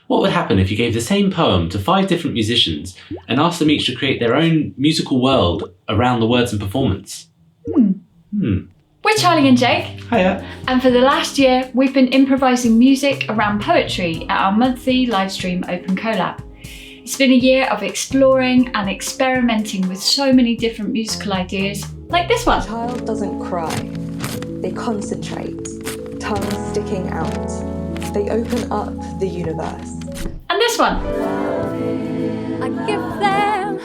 What would happen if you gave the same poem to 5 different musicians and asked them each to create their own musical world around the words and performance? We're Charlie and Jake. Hiya. And for the last year, we've been improvising music around poetry at our monthly livestream Open Collab. It's been a year of exploring and experimenting with so many different musical ideas, like this one. A child doesn't cry, they concentrate, tongues sticking out. They open up the universe. And this one. I give them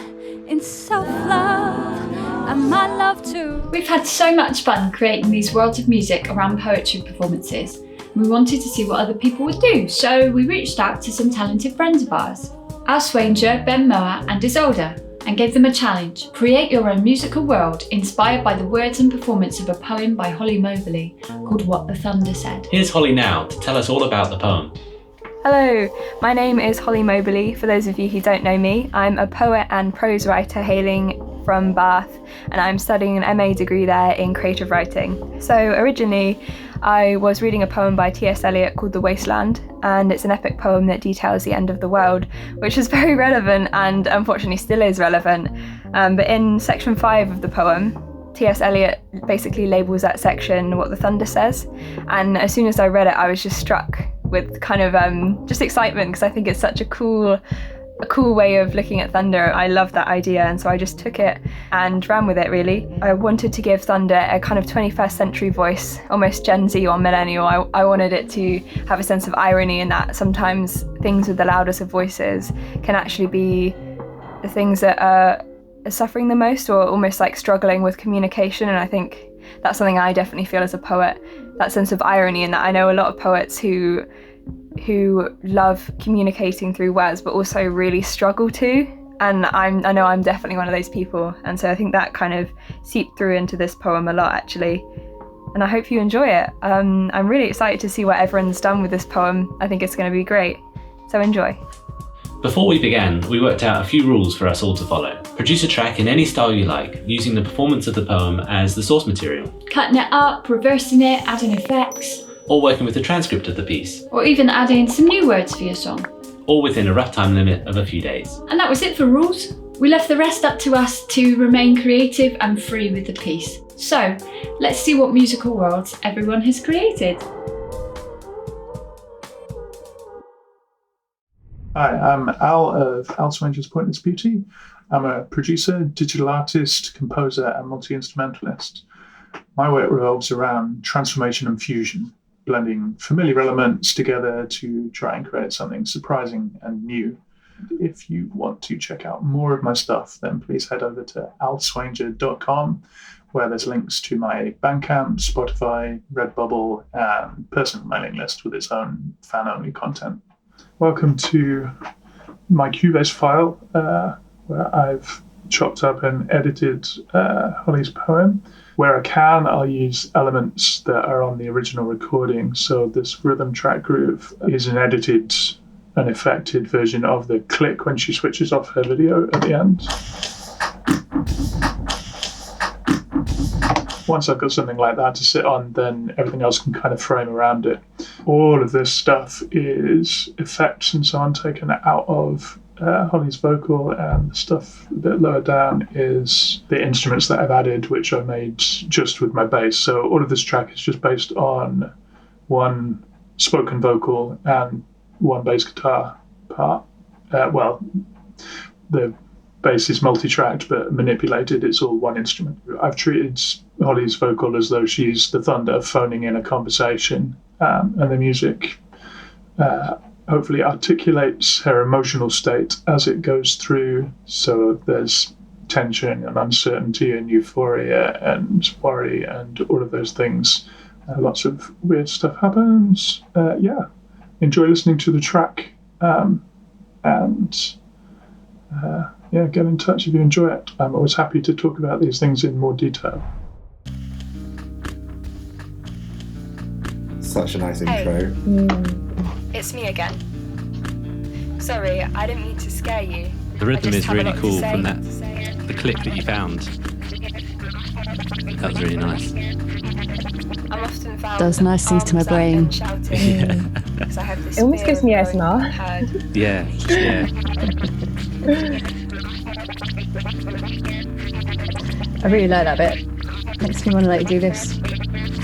in self-love and my love too. We've had so much fun creating these worlds of music around poetry performances. We wanted to see what other people would do, so we reached out to some talented friends of ours, our Swainger, Mowat and ISOLDÉ, and gave them a challenge. Create your own musical world inspired by the words and performance of a poem by Holly Moberley called What the Thunder Said. Here's Holly now to tell us all about the poem. Hello, my name is Holly Moberley. For those of you who don't know me, I'm a poet and prose writer hailing from Bath, and I'm studying an MA degree there in creative writing. So originally, I was reading a poem by T.S. Eliot called The Wasteland, and it's an epic poem that details the end of the world, which is very relevant and unfortunately still is relevant. But in section 5 of the poem, T.S. Eliot basically labels that section What the Thunder Says, and as soon as I read it, I was just struck with kind of just excitement, because I think it's such a cool way of looking at thunder. I love that idea, and so I just took it and ran with it, really. I wanted to give thunder a kind of 21st century voice, almost Gen Z or millennial. I wanted it to have a sense of irony in that sometimes things with the loudest of voices can actually be the things that are suffering the most, or almost like struggling with communication. And I think that's something I definitely feel as a poet, that sense of irony, in that I know a lot of poets who love communicating through words but also really struggle to, and I know I'm definitely one of those people, and so I think that kind of seeped through into this poem a lot, actually, and I hope you enjoy it. I'm really excited to see what everyone's done with this poem. I think it's going to be great, so enjoy. Before we began, we worked out a few rules for us all to follow. Produce a track in any style you like, using the performance of the poem as the source material. Cutting it up, reversing it, adding effects. Or working with the transcript of the piece. Or even adding some new words for your song. All within a rough time limit of a few days. And that was it for rules. We left the rest up to us to remain creative and free with the piece. So, let's see what musical worlds everyone has created. Hi, I'm Al of Al Swainger's Pointless Beauty. I'm a producer, digital artist, composer, and multi-instrumentalist. My work revolves around transformation and fusion, blending familiar elements together to try and create something surprising and new. If you want to check out more of my stuff, then please head over to alswainger.com, where there's links to my Bandcamp, Spotify, Redbubble, and personal mailing list with its own fan-only content. Welcome to my Cubase file, where I've chopped up and edited Holly's poem. Where I can, I'll use elements that are on the original recording. So this rhythm track groove is an edited and affected version of the click when she switches off her video at the end. Once I've got something like that to sit on, then everything else can kind of frame around it. All of this stuff is effects and so on taken out of Holly's vocal, and the stuff a bit lower down is the instruments that I've added, which I made just with my bass. So all of this track is just based on one spoken vocal and one bass guitar part. The bass is multi-tracked but manipulated. It's all one instrument. I've treated Holly's vocal as though she's the thunder phoning in a conversation, and the music hopefully articulates her emotional state as it goes through. So there's tension and uncertainty and euphoria and worry and all of those things. Lots of weird stuff happens. Enjoy listening to the track, get in touch if you enjoy it. I'm always happy to talk about these things in more detail. Such a nice intro. It's me again. Sorry, I didn't mean to scare you. The rhythm is really cool from that. the click that you found. That was really nice. I'm often found does nice things to my arms up brain. and shouting, 'cause I have this It almost fear gives me of going ASMR. unheard. Yeah, yeah. I really like that bit. Makes me want to like do this.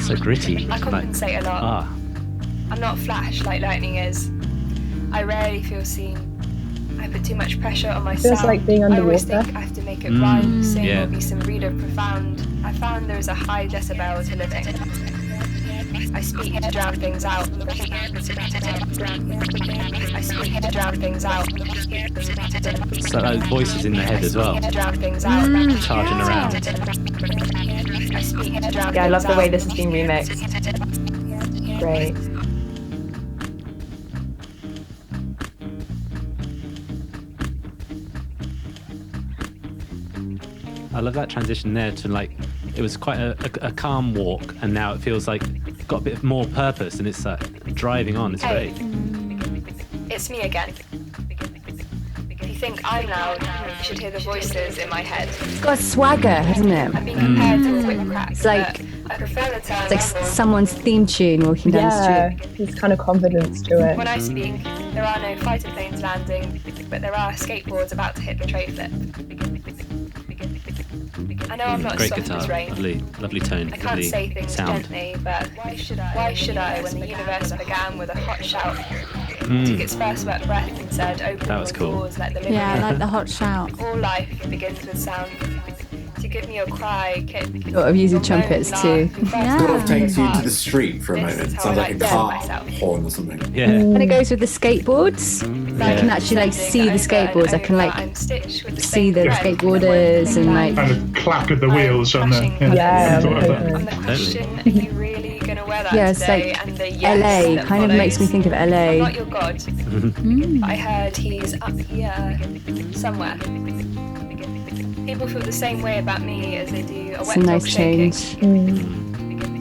So gritty. I compensate a lot. I'm not flash like lightning is. I rarely feel seen. I put too much pressure on myself. Feels like being I always underwater. think I have to make it rhyme, sing, yeah. or be some reader profound. I found there is a high decibel to living. I speak to drown things out. I speak to drown things out. So those voices in the head as well. To drown things out. Charging around. I speak to drown Yeah, I love things the way out. this is being remixed. Great. I love that transition there to like, it was quite a calm walk, and now it feels like it's got a bit more purpose, and it's driving on. It's Hey, great. it's me again. If you think I'm loud, you should hear the voices in my head. It's got a swagger, hasn't it? I've been compared to a whip crack. It's like- but I prefer the term. It's like someone's theme tune walking down the Yeah, street. there's kind of confidence to it. When I speak, there are no fighter planes landing, but there are skateboards about to hit the tray flip. I know I'm not Great soft guitar. as rain. Lovely tone. I can't Lovely say things sound. gently, but why should I when the universe began with a hot shout? Took its first wet breath and said, open That was your cool. doors, let the living Yeah, I in. like the hot shout. All life begins with sound. To give me a cry, kick. Thought of using trumpets too. Yeah. Sort of takes you to the street for a This is moment. how Sounds I like a like to car myself. horn or something. Yeah. And it goes with the skateboards. I can actually like see the skateboards. I can like see the skateboarders and like. And the clack of the wheels on the. Yeah, sort of totally. On the question, are you really gonna wear that Yeah, it's today? like And the yes LA. that Kind of makes me follows. think of I'm LA. not your god. I heard he's up here somewhere. People feel the same way about me as they do a It's wet a dog nice shaking. change.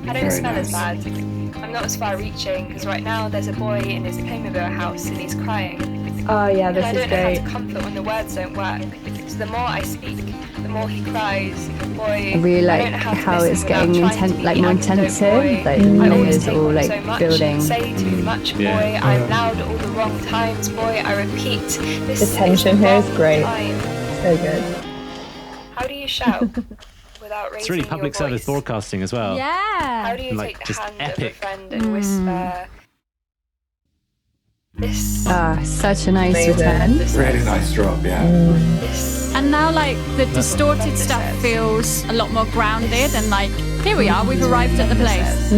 I don't Very smell as nice. bad. I'm not as far reaching because right now there's a boy in his Playmobil house and he's crying. Oh yeah, And this I is don't know how great. to comfort when the words don't work. So the more I speak, the more he cries. Boy, I really I like don't know how to how listen it's without getting trying to intense, be like more antidote intensive. boy. Like the I always layers take all on like so much, building. say too much, boy. Yeah. I'm loud all the wrong times, boy. I repeat. This The tension is the here is wrong great. time. So good. How do you shout without raising It's really public your service voice? broadcasting as well. How Yeah. do you Like, take the just hand epic. of a friend and whisper? This. Ah, such a nice Amazing. return. Really nice drop, yeah. This. And now, like, the distorted stuff feels a lot more grounded, and like, here we are, we've arrived at the place.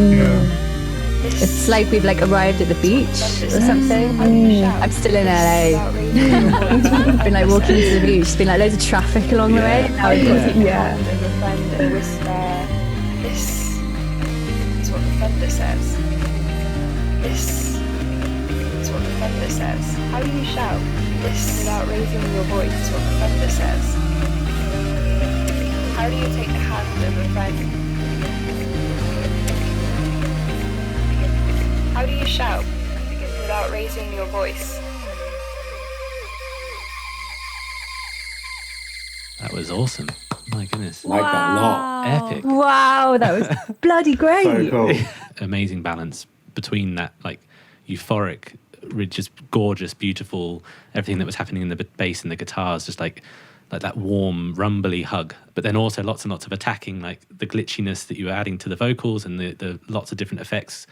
It's like we've like arrived at the beach or something. I'm still in LA. I've been like walking to the beach. It's been like loads of traffic along the way. Now we've got to Yeah. Of a friend and whisper. This is what the thunder says. This is what the thunder says. How do you shout this without raising your voice? Is what the thunder says. How do you take the hand of a friend? How do you shout without raising your voice? That was awesome. My goodness. Like that a lot. Epic. Wow, that was bloody great. So cool. Amazing balance between that like euphoric, just gorgeous, beautiful, everything that was happening in the bass and the guitars, just like that warm, rumbly hug, but then also lots and lots of attacking, like the glitchiness that you were adding to the vocals and the lots of different effects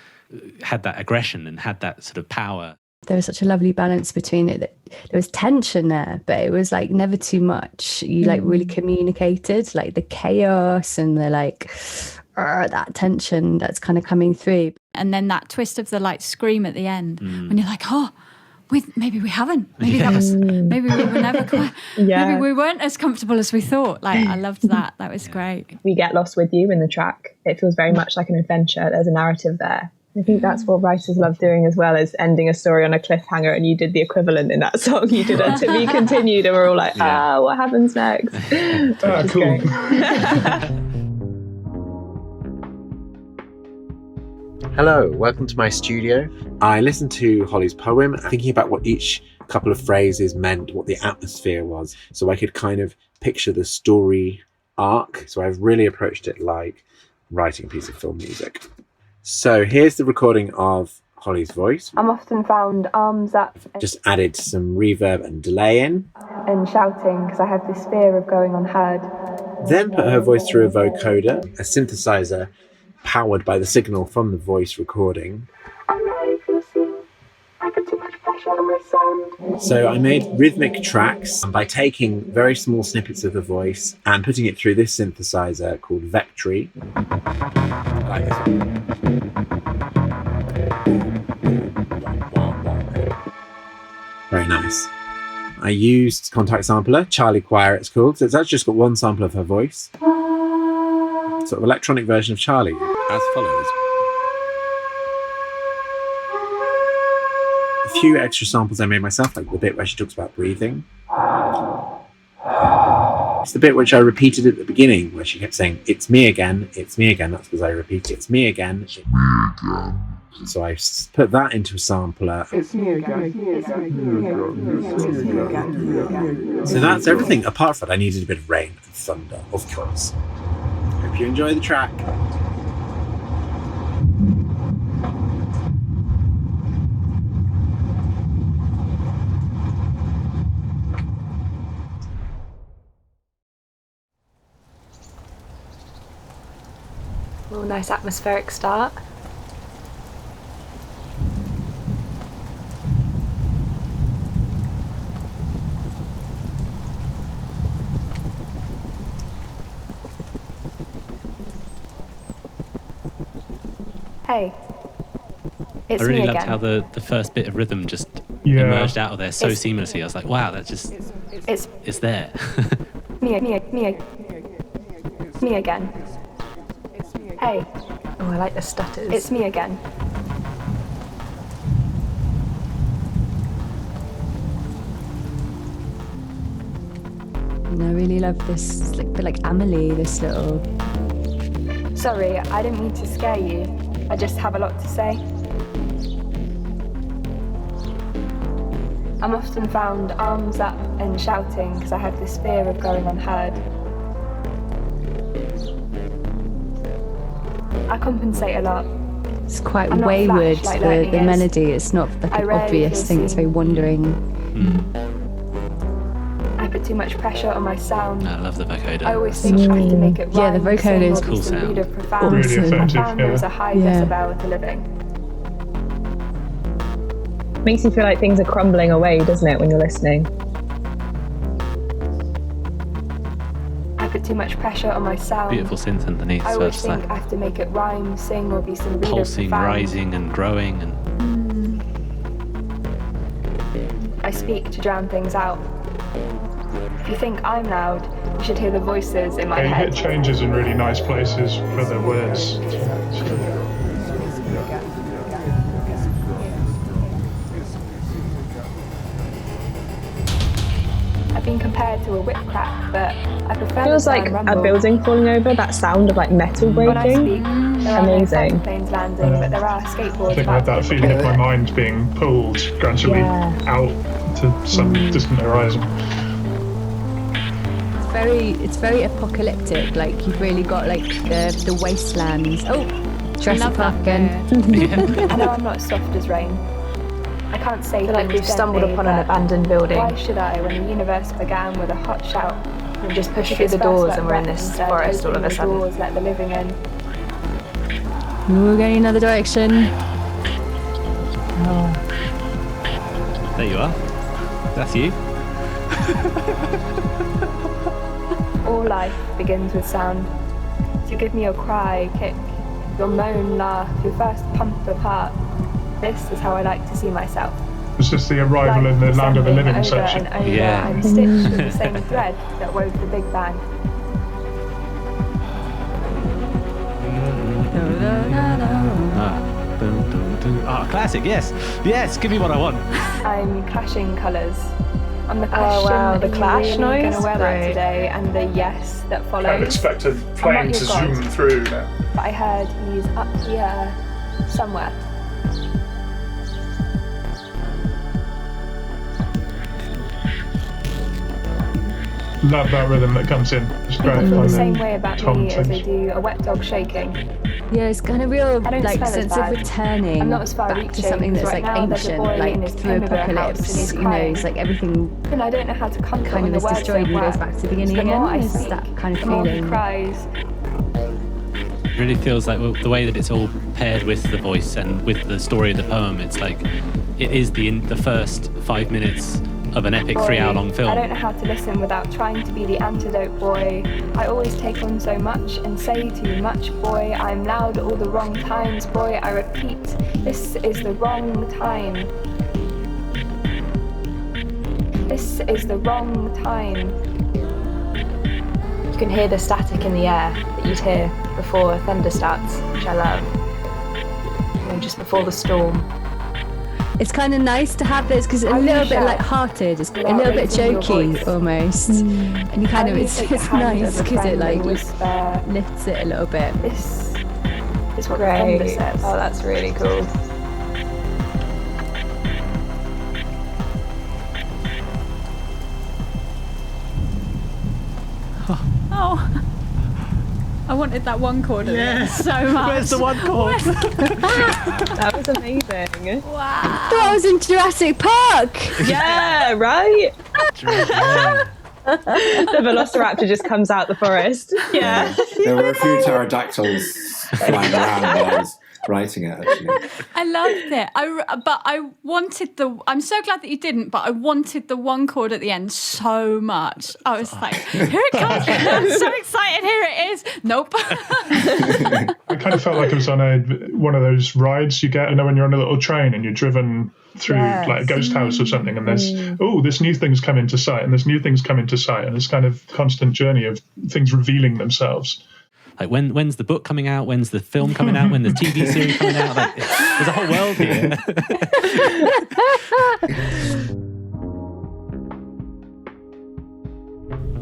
had that aggression and had that sort of power. There was such a lovely balance between it. There was tension there, but it was like never too much. You like really communicated like the chaos and the like that tension that's kind of coming through. And then that twist of the like scream at the end, when you're like, oh, maybe we haven't. Maybe that was. Maybe we were never quite. Yeah. Maybe we weren't as comfortable as we thought. Like, I loved that. That was great. We get lost with you in the track. It feels very much like an adventure. There's a narrative there. I think that's what writers love doing as well, as ending a story on a cliffhanger, and you did the equivalent in that song. You did a to be continued, and we're all like, what happens next? Ah, cool. Hello, welcome to my studio. I listened to Holly's poem, thinking about what each couple of phrases meant, what the atmosphere was, so I could kind of picture the story arc. So I've really approached it like writing a piece of film music. So here's the recording of Holly's voice. I'm often found arms up Just added some reverb and delay in. and shouting because I have this fear of going unheard. Then put her voice through a vocoder, a synthesizer powered by the signal from the voice recording. So I made rhythmic tracks by taking very small snippets of the voice and putting it through this synthesizer called Vectory. Like this one. Very nice. I used Contact Sampler, Charlie Choir it's called, so it's actually just got one sample of her voice. Sort of electronic version of Charlie, as follows. A few extra samples I made myself, like the bit where she talks about breathing. It's the bit which I repeated at the beginning, where she kept saying, "It's me again, it's me again." That's because I repeated, "It's me again, it's me again." So I put that into a sampler. It's me again. So that's everything. Apart from that, I needed a bit of rain and thunder, of course. Hope you enjoy the track. Oh, nice atmospheric start. Hey, it's I really me loved again. how the first bit of rhythm just Yeah. emerged out of there so It's- seamlessly. I was like, wow, that just, It's it's there. me again. Hey, Oh, I like the stutters. it's me again. And I really love this, like, bit like Amelie, this little. Sorry, I didn't mean to scare you. I just have a lot to say. I'm often found arms up and shouting because I have this fear of going unheard. I compensate a lot. It's quite I'm not wayward, flash like the lightning is. melody. It's not like I an rarely obvious feel thing, it's very seen. wandering. I put too much pressure on my sound. I love the vocoder. I always think I have to make it Yeah, the rhyme, vocoder sing, is or be cool some sound. reader profound. Really Awesome. I effective, found there was a high Yeah. decibel to living. Makes you feel like things are crumbling away, doesn't it, when you're listening? I put too much pressure on my sound. Beautiful synth underneath, I so always it's think like I have to make it rhyme, sing, or be some reader pulsing, profound. rising and growing and I speak to drown things out. If you think I'm loud, you should hear the voices in my Yeah, you head. get changes in really nice places for the words. I've been compared to a whip crack, but I prefer Feels the like sound a rumble. building falling over, that sound of like metal When I breaking. speak, there are no Amazing. fighter planes landing, but there are I skateboards think I had that feeling of my mind being pulled gradually Yeah. out to some distant horizon. It's very apocalyptic. Like you've really got like the wastelands. Oh, Jurassic Love Park that again. bit. I know I'm not soft as rain. I can't say I feel like things we've stumbled gently, upon an but abandoned building. why should I when the universe began with a hot shout? We've just pushed Took through its the first doors wet and we're in breath this and said, forest all of "Open a the sudden. doors, let the living in." We're going another direction. there you are. That's you. All life begins with sound. So give me your cry, kick, your moan, laugh, your first pump of heart. This is how I like to see myself. It's just the arrival in the land of the living over section. and over Yeah. and stitched with the same thread that wove the Big Bang. Ah, classic, yes. Yes, give me what I want. I'm clashing colours. On the question, Oh, wow, the are you clash really noise? gonna wear that Great. today? And the yes that I'd follows. expect a I'm plane not to your god. zoom through now. But I heard he's up here somewhere. Love that rhythm that comes in. It's great. People feel the And same then way about Tom me as they sings. do a wet dog shaking. Yeah, it's kind of real, I don't like, smell as sense of bad. returning I'm not as far back reaching, to something that's right like now there's a ancient, boy in like his through immigrant house and apocalypse. he's You know, crying. it's like everything And I don't know how to comfort kind when of the is words destroyed don't and goes work. back to the beginning So the more again. I It's speak, that kind of the more he feeling. cries. It really feels like the way that it's all paired with the voice and with the story of the poem. It's like it is the first 5 minutes of an epic Boy, 3-hour-long film. I don't know how to listen without trying to be the antidote, boy. I always take on so much and say too much, boy. I'm loud at all the wrong times, boy. I repeat, this is the wrong time. This is the wrong time. You can hear the static in the air that you'd hear before thunder starts, which I love. You know, just before the storm. It's kind of nice to have this because it's a How do little you bit shout light-hearted, it's a without little bit raising your jokey voice? almost, and you How kind of do you it's take the hand nice of a because it friend like and whisper, lifts it a little bit. this is what the thunder Great. says. Oh, that's really cool. Oh. I wanted that one chord at the end so much. Where's the one chord? That was amazing. Wow. That was in Jurassic Park! Yeah, right? The velociraptor just comes out the forest. Yeah. There were a few pterodactyls flying around while I was writing it, actually. I loved it. But I wanted I'm so glad that you didn't, but I wanted the one chord at the end so much. I was like, here it comes. I'm so excited. Here it is. Nope. I kind of felt like I was on one of those rides you get, when you're on a little train and you're driven through like a ghost house or something, and there's this new thing's come into sight, and this new thing's come into sight, and this kind of constant journey of things revealing themselves. Like when's the book coming out? When's the film coming out? When the TV series coming out? Like, there's a whole world here.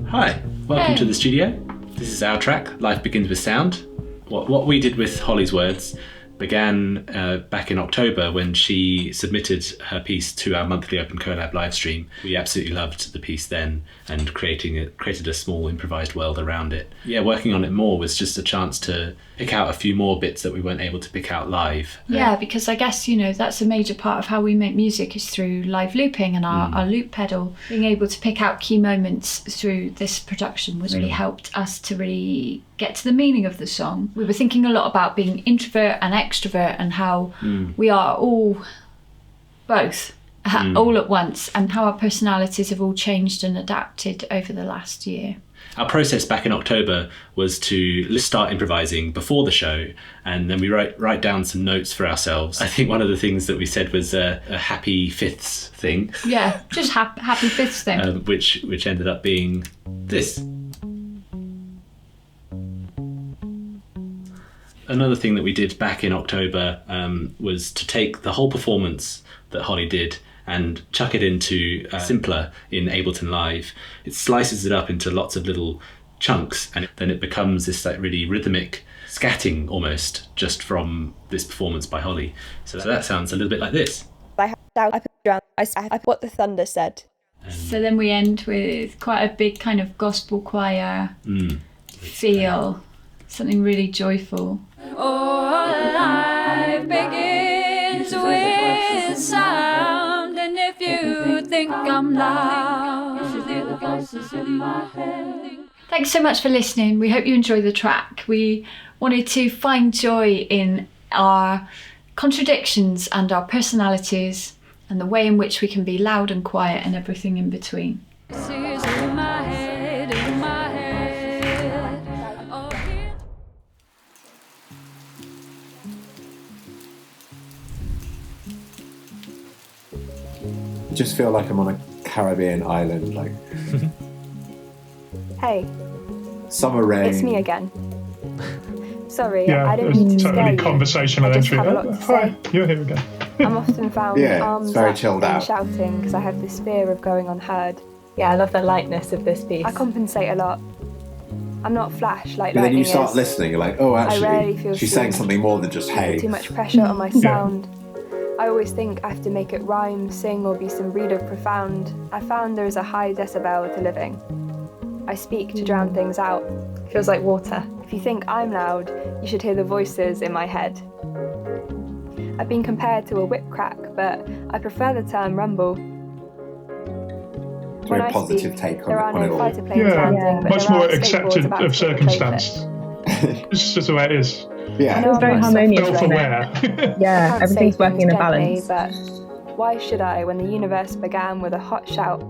Hi, welcome to the studio. This is our track, Life Begins with Sound. What we did with Holly's words began back in October when she submitted her piece to our monthly Open Collab live stream. We absolutely loved the piece then and created a small improvised world around it. Yeah, working on it more was just a chance to pick out a few more bits that we weren't able to pick out live. Yeah, because I guess, that's a major part of how we make music is through live looping and our loop pedal. Being able to pick out key moments through this production was really helped us to really get to the meaning of the song. We were thinking a lot about being introvert and extrovert and how we are all both all at once, and how our personalities have all changed and adapted over the last year. Our process back in October was to start improvising before the show, and then we write down some notes for ourselves. I think one of the things that we said was a happy fifths thing. Yeah, just happy fifths thing. Which ended up being this. Another thing that we did back in October was to take the whole performance that Holly did and chuck it into Simpler in Ableton Live. It slices it up into lots of little chunks, and then it becomes this like really rhythmic scatting almost just from this performance by Holly. So that sounds a little bit like this. I what the thunder said. So then we end with quite a big kind of gospel choir feel, something really joyful. Oh, life begins with sound, and if you think I'm loud, you should hear the voices in my head. Thanks so much for listening. We hope you enjoy the track. We wanted to find joy in our contradictions and our personalities and the way in which we can be loud and quiet and everything in between. Voices in my head, in my head. Oh, yeah. I just feel like I'm on a Caribbean island, like Hey, summer rain. it's me again. Sorry, Yeah, I don't mean to scare totally you. conversational I just entry. have a lot to Hi, say. you're here again. I'm often found Yeah, it's arms very up chilled and out. shouting because I have this fear of going unheard. Yeah, I love the lightness of this piece. I compensate a lot. I'm not flash like But then you lightning start is. listening, you're like, oh, rarely actually, feel she's seen. saying something more than just hey. Too much pressure on my sound. I always think I have to make it rhyme, sing, or be some reader profound. I found there is a high decibel to living. I speak to drown things out. Feels like water. If you think I'm loud, you should hear the voices in my head. I've been compared to a whip crack, but I prefer the term rumble. When I positive speak, take on there it, are on it no all. fighter planes landing, but Much there more are skateboards accepted about to of take the play circumstance. It's just the way it is. Yeah. I know It's very I'm not harmonious, suffering. isn't it? Self-aware. I Yeah, can't everything's say working in things a gently, balance. but why should I when the universe began with a hot shout?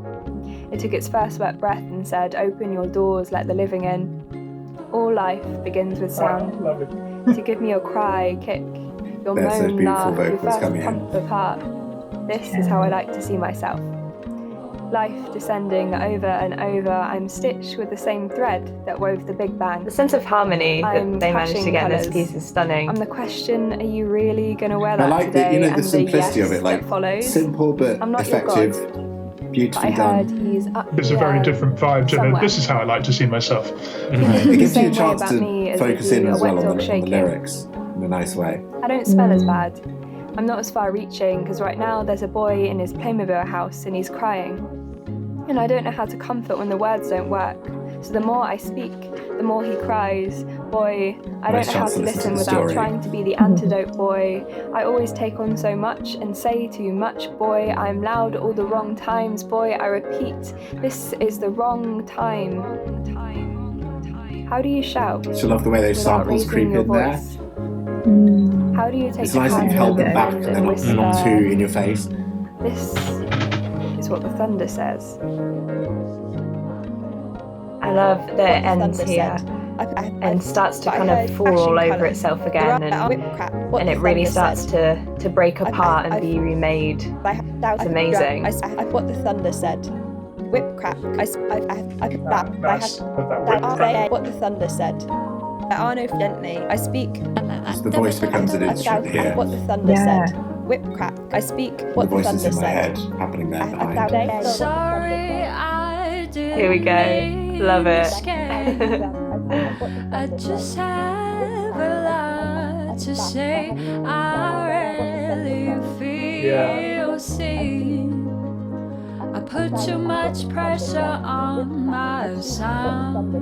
It took its first wet breath and said, open your doors, let the living in. All life begins with sound. Lovely. So give me your cry, kick, your There's those moan, beautiful laugh, your vocals first coming in. pump of heart. This is how I like to see myself. Life descending over and over, I'm stitched with the same thread that wove the Big Bang. The sense of harmony I'm that they managed to clashing get in this colours. piece is stunning. On the question, are you really gonna wear I that like today? the And simplicity yes of it, like that follows. simple but I'm not your effective, god, but I beautifully heard done. he's up There's a there very different vibe to the, somewhere. this is how I like to see myself. It gives you a Same way chance about me to as focus if you in as a wet well dog on the shaking. lyrics in a nice way. I don't smell as bad. I'm not as far reaching because right now there's a boy in his Playmobil house and he's crying. And I don't know how to comfort when the words don't work. So the more I speak, the more he cries. Boy, I Nice don't know how chance to to listen listen to the without story. trying to be the antidote, boy. I always take on so much and say too much, boy. I'm loud all the wrong times, boy. I repeat, this is the wrong time. How do you shout? I love the way those without samples raising creep your in there. voice? How do you take It's the nice that hand you've held of them a back friend and they're whisper, not too in your face. this is what the thunder says. I love that it ends here and starts to kind of fall all over itself again, and it really starts to break apart and be remade. It's amazing. What the thunder said. Whip crack. Nice. What the thunder said. Arno gently. I speak. So the voice becomes an instrument here. What the thunder said. Whip crack. I speak. What The the voices thunder in my said. head happening there behind. Sorry, I didn't Here we go. Love it. I just have a lot to say. I really feel seen. I put too much pressure on my sound.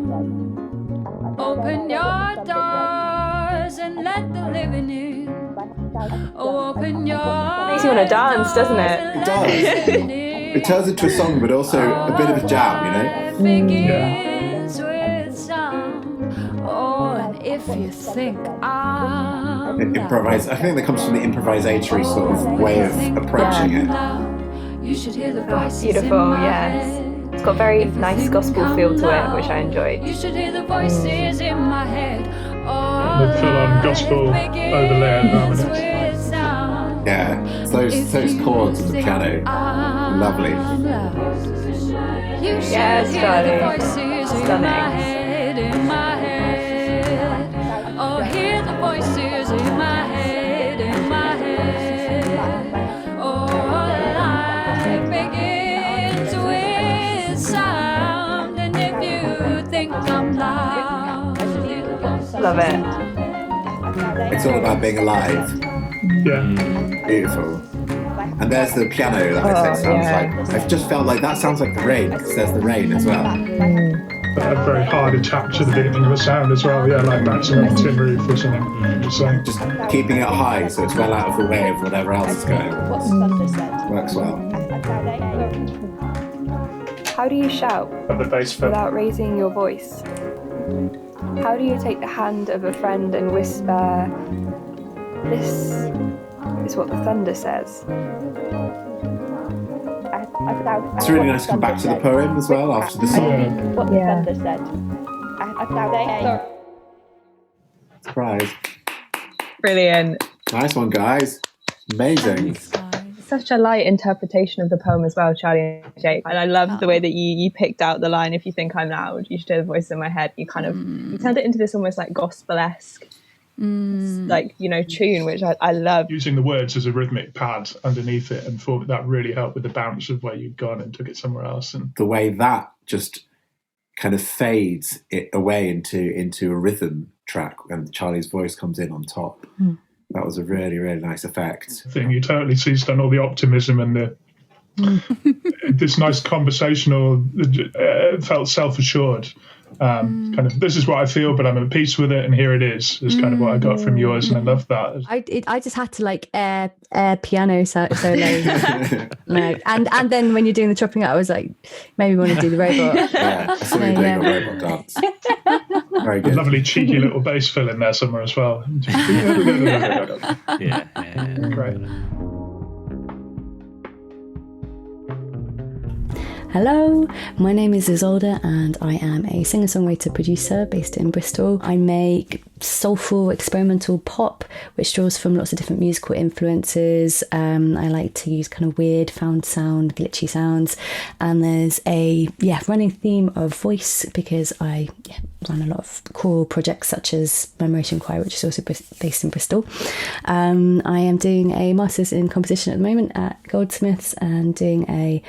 Open your doors and let the living in. Oh, open your Makes you want to dance, doesn't it? It does. It turns into a song, but also a bit of a jam, you know? Begins with sound. Oh, and if you think I'm Improvise. I think that comes from the improvisatory sort of way of approaching it. you should hear the voices Beautiful, in my yes. head. It's got very nice gospel feel to it, which I enjoyed. You should hear the voices in my head. The full-on gospel overlay and harmonies. Yeah, it's those chords on the piano. Lovely. Yes, darling. Stunning. In my head. Oh, hear the voices in my head, in my head. Oh, life begins with sound, and if you think I'm loud, Love it. It's all about being alive. Yeah. Beautiful. And there's the piano that I said sounds like. I've just felt like that sounds like the rain, because there's the rain as well. A very hard attack to the beginning of a sound as well. Yeah, like bouncing off a tin roof or something. So Just keeping it high so it's well out of the way of whatever else is going on. What the thunder said. Works well. How do you shout at the bass fill. without raising your voice? How do you take the hand of a friend and whisper, this is what the thunder says? It's really nice to come back to the poem as well after the song. What the thunder said. Surprise. Brilliant. Nice one, guys. Amazing. Such a light interpretation of the poem as well, Charlie and Jake. And I love the way that you picked out the line, if you think I'm loud, you should hear the voice in my head. You kind of you turned it into this almost like gospel-esque like, you know, tune, which I love. Using the words as a rhythmic pad underneath it, and thought that really helped with the bounce of where you'd gone and took it somewhere else. And The way that just kind of fades it away into a rhythm track and Charlie's voice comes in on top. That was a really, really nice effect. thing you totally seized on all the optimism and the this nice conversational, felt self-assured Kind of, this is what I feel, but I'm at peace with it, and here it is kind of what I got from yours, and I love that. I just had to like air piano solo, like, and then when you're doing the chopping up, I was like, maybe want to do the robot. Yeah, I saw you doing a robot dance. Very good. A lovely cheeky little bass fill in there somewhere as well. Yeah. Great. Hello, my name is ISOLDÉ and I am a singer-songwriter producer based in Bristol. I make soulful experimental pop which draws from lots of different musical influences. I like to use kind of weird found sound, glitchy sounds, and there's a running theme of voice because I run a lot of choral projects such as Memoration Choir, which is also based in Bristol. I am doing a master's in composition at the moment at Goldsmiths and doing a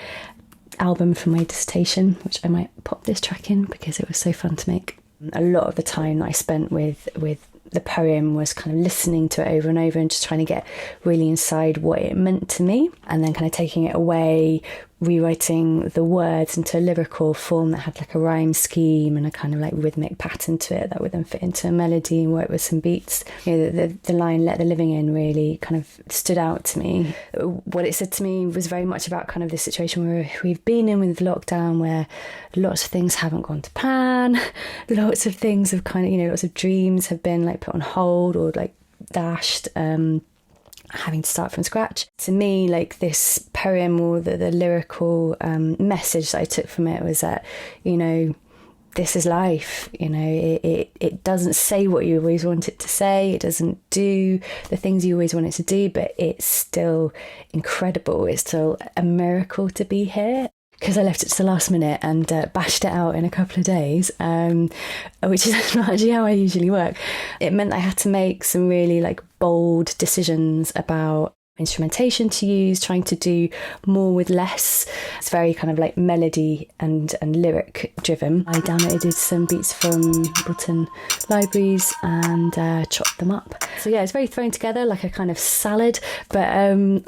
album for my dissertation, which I might pop this track in because it was so fun to make. A lot of the time that I spent with the poem was kind of listening to it over and over and just trying to get really inside what it meant to me, and then kind of taking it away, rewriting the words into a lyrical form that had like a rhyme scheme and a kind of like rhythmic pattern to it that would then fit into a melody and work with some beats. The line "Let the living in" really kind of stood out to me. What it said to me was very much about kind of this situation where we've been in with lockdown, where lots of things haven't gone to plan, lots of things have kind of, lots of dreams have been like put on hold or like dashed, having to start from scratch. To me, like this poem or the lyrical message that I took from it was that, this is life. It doesn't say what you always want it to say. It doesn't do the things you always want it to do, but it's still incredible. It's still a miracle to be here. Because I left it to the last minute and bashed it out in a couple of days, which is not actually how I usually work. It meant I had to make some really like bold decisions about instrumentation to use, trying to do more with less. It's very kind of like melody and lyric driven. I downloaded some beats from Ableton libraries and chopped them up. So yeah, it's very thrown together like a kind of salad, but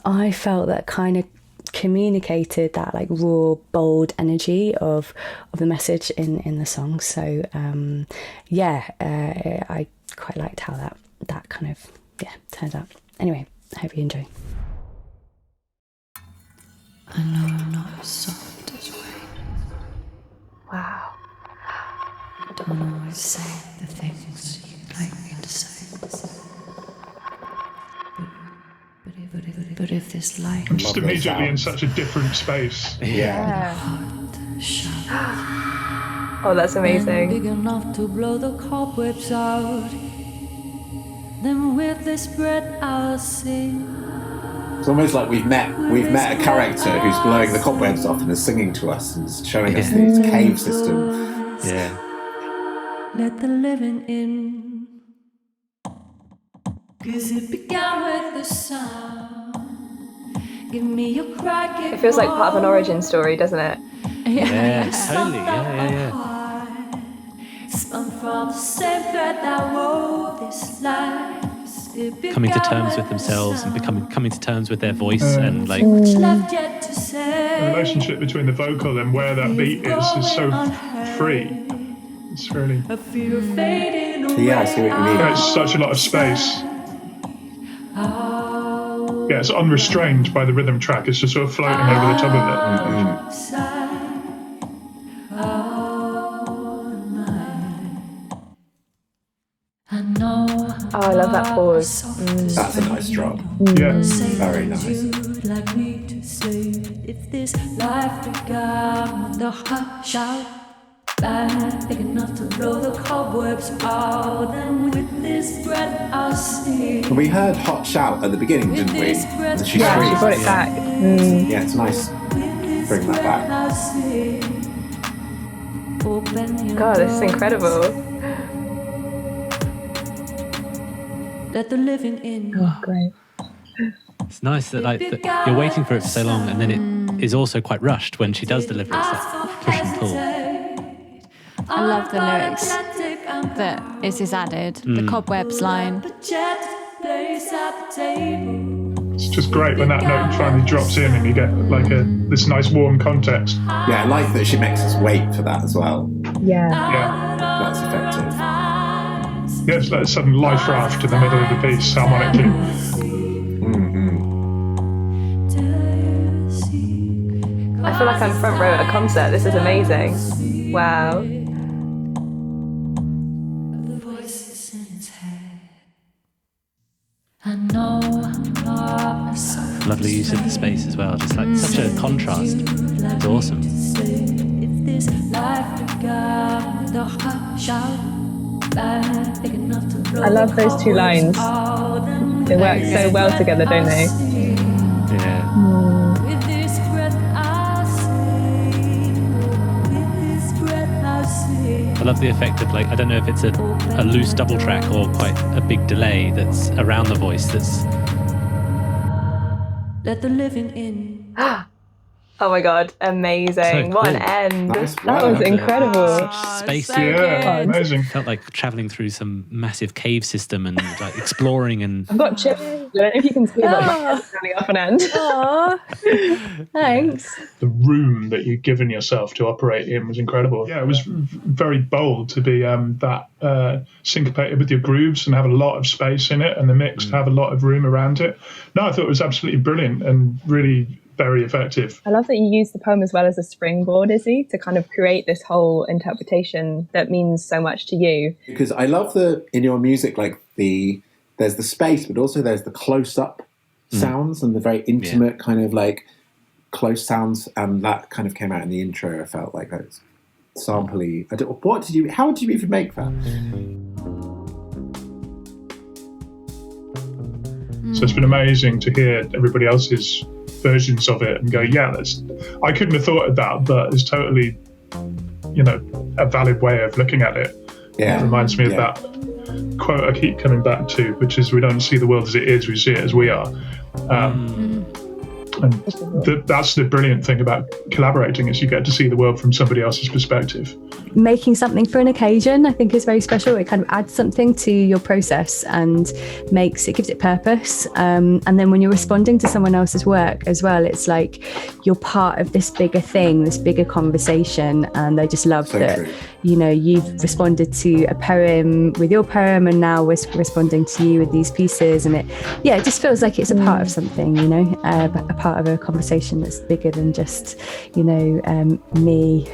I felt that kind of communicated that like raw, bold energy of the message in the song. So I quite liked how that kind of turned out. Anyway, I hope you enjoy. I know I'm not as soft as rain. Wow. I don't always say the things you'd like me to say. But if this light I'm just immediately in such a different space. Yeah. Oh, that's amazing. Big enough to blow the cobwebs out, then with this breath I'll sing. It's almost like we've met a character who's blowing the cobwebs off and is singing to us and showing us these cave systems. Yeah. Let the living in, 'cause it began with the sound. Give me your cry. It feels like part of an origin story, doesn't it? Yeah, totally. Yeah. Spun from the same thread that wove this life. Coming to terms with themselves and coming to terms with their voice and like left yet to say. The relationship between the vocal and where that beat is so free. It's really... Yeah, I see what you mean. It's such a lot of space. Yeah, it's unrestrained by the rhythm track. It's just sort of floating over the top of it. Oh, I love that pause. That's a nice drop. Yeah. Very nice. Like me to say, if this life began with the hot shout, big enough to blow the cobwebs out, then with this breath I'll sing. We heard Hot Shout at the beginning, didn't we? And she screamed. She brought it back. Yeah, it's nice. Bring that back. God, this is incredible. Let the living in. Oh, great. it's nice that like that you're waiting for it for so long, and then it is also quite rushed when she does deliver it. It's that push and pull. I love the lyrics that is added. The cobwebs line. It's just great when that note finally drops in and you get like this nice warm context. Yeah, I like that she makes us wait for that as well. Yeah. That's effective. Yeah, it's like a sudden life raft in the middle of the piece, harmonically. I feel like I'm front row at a concert. This is amazing. Wow. Lovely use of the space as well. Just like such a contrast. It's awesome. I love those two lines. They work so well together, don't they? Yeah. I love the effect of like, I don't know if it's a loose double track or quite a big delay that's around the voice that's... Let the living in. Oh my god, amazing. So what an cool. end. Nice That was incredible. Space. so Yeah, good. amazing. Felt like traveling through some massive cave system and like exploring and... I've got chills. I don't know if you can see, but my head's really off an end. Aw, thanks. The room that you've given yourself to operate in was incredible. Yeah, it was very bold to be that syncopated with your grooves and have a lot of space in it, and the mix to have a lot of room around it. No, I thought it was absolutely brilliant and really very effective. I love that you use the poem as well as a springboard, Izzy, to kind of create this whole interpretation that means so much to you. Because I love in your music, like there's the space, but also there's the close-up sounds and the very intimate kind of like close sounds, and that kind of came out in the intro. I felt like that was sampley. How did you even make that? So it's been amazing to hear everybody else's versions of it and go, yeah, I couldn't have thought of that, but it's totally, a valid way of looking at it. Yeah. It reminds me of that quote I keep coming back to, which is, we don't see the world as it is, we see it as we are. And that's the brilliant thing about collaborating, is you get to see the world from somebody else's perspective. Making something for an occasion, I think, is very special. It kind of adds something to your process and gives it purpose. And then when you're responding to someone else's work as well, it's like you're part of this bigger thing, this bigger conversation. And I just love that, true. You've responded to a poem with your poem, and now we're responding to you with these pieces. And it just feels like it's a part of something, a part of a conversation that's bigger than just, me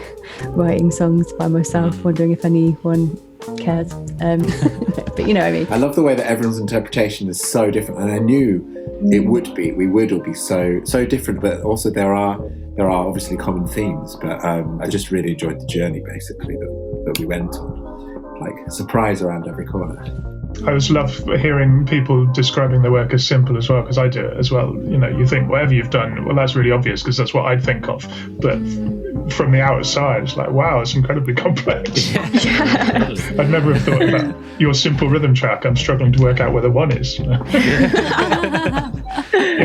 writing songs by myself, wondering if anyone cares. But you know what I mean. I love the way that everyone's interpretation is so different, and I knew we would all be so different, but also there are obviously common themes. But I just really enjoyed the journey, basically, that we went on, like a surprise around every corner. I just love hearing people describing their work as simple as well, because I do it as well. You think whatever you've done, well, that's really obvious because that's what I'd think of. But from the outside, it's like, wow, it's incredibly complex. Yeah. I'd never have thought about your simple rhythm track. I'm struggling to work out where the one is. In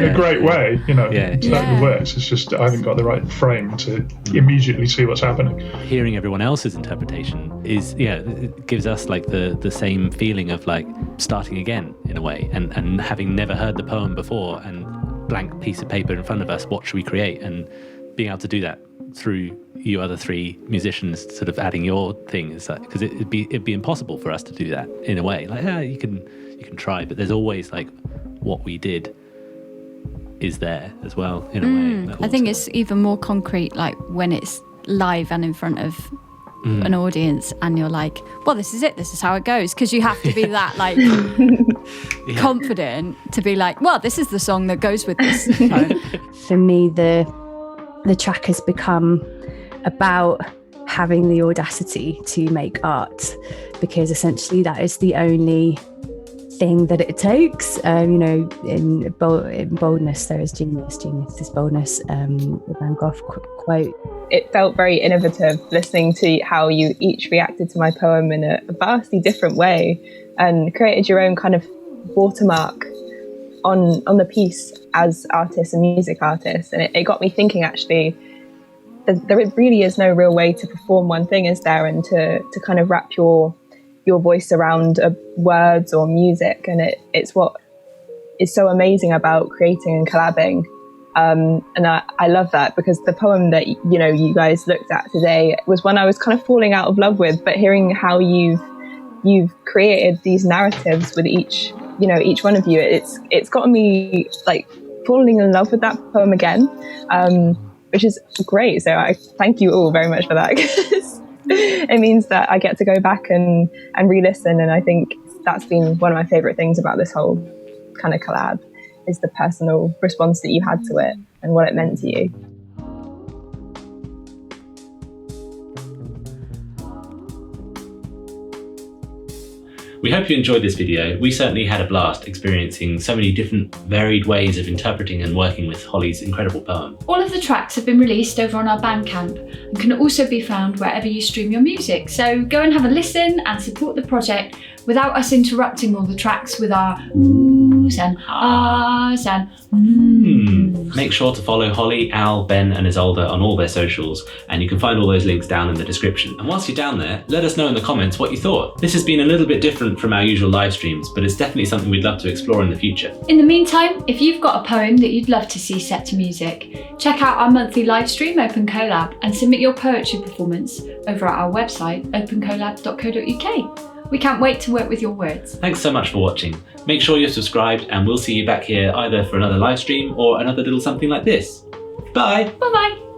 a great way, it totally works. It's just I haven't got the right frame to immediately see what's happening. Hearing everyone else's interpretation it gives us like the same feeling of like starting again in a way, and having never heard the poem before and blank piece of paper in front of us, what should we create, and being able to do that through you other three musicians sort of adding your thing, is like, because it'd be impossible for us to do that in a way. Like you can try, but there's always like what we did is there as well in a way. I think it's even more concrete like when it's live and in front of an audience, and you're like, well, this is it, this is how it goes, because you have to be that like confident to be like, well, this is the song that goes with this. For me, the track has become about having the audacity to make art, because essentially that is the only thing that it takes. In boldness there is genius is boldness. The Van Gogh quote. It felt very innovative listening to how you each reacted to my poem in a vastly different way, and created your own kind of watermark on the piece as artists and music artists. And it got me thinking, actually, there really is no real way to perform one thing, is there? And to kind of wrap your voice around words or music, and it's what is so amazing about creating and collabing. And I love that, because the poem that you guys looked at today was one I was kind of falling out of love with, but hearing how you've created these narratives with each one of you, it's gotten me like falling in love with that poem again, which is great. So I thank you all very much for that, because it means that I get to go back and re-listen, and I think that's been one of my favorite things about this whole kind of collab, is the personal response that you had to it and what it meant to you. We hope you enjoyed this video. We certainly had a blast experiencing so many different varied ways of interpreting and working with Holly's incredible poem. All of the tracks have been released over on our Bandcamp and can also be found wherever you stream your music. So go and have a listen and support the project without us interrupting all the tracks with our oohs and ahs and Make sure to follow Holly, Al, Ben and Isolde on all their socials, and you can find all those links down in the description. And whilst you're down there, let us know in the comments what you thought. This has been a little bit different from our usual live streams, but it's definitely something we'd love to explore in the future. In the meantime, if you've got a poem that you'd love to see set to music, check out our monthly live stream Open Collab and submit your poetry performance over at our website opencollab.co.uk. We can't wait to work with your words. Thanks so much for watching. Make sure you're subscribed, and we'll see you back here either for another live stream or another little something like this. Bye! Bye bye!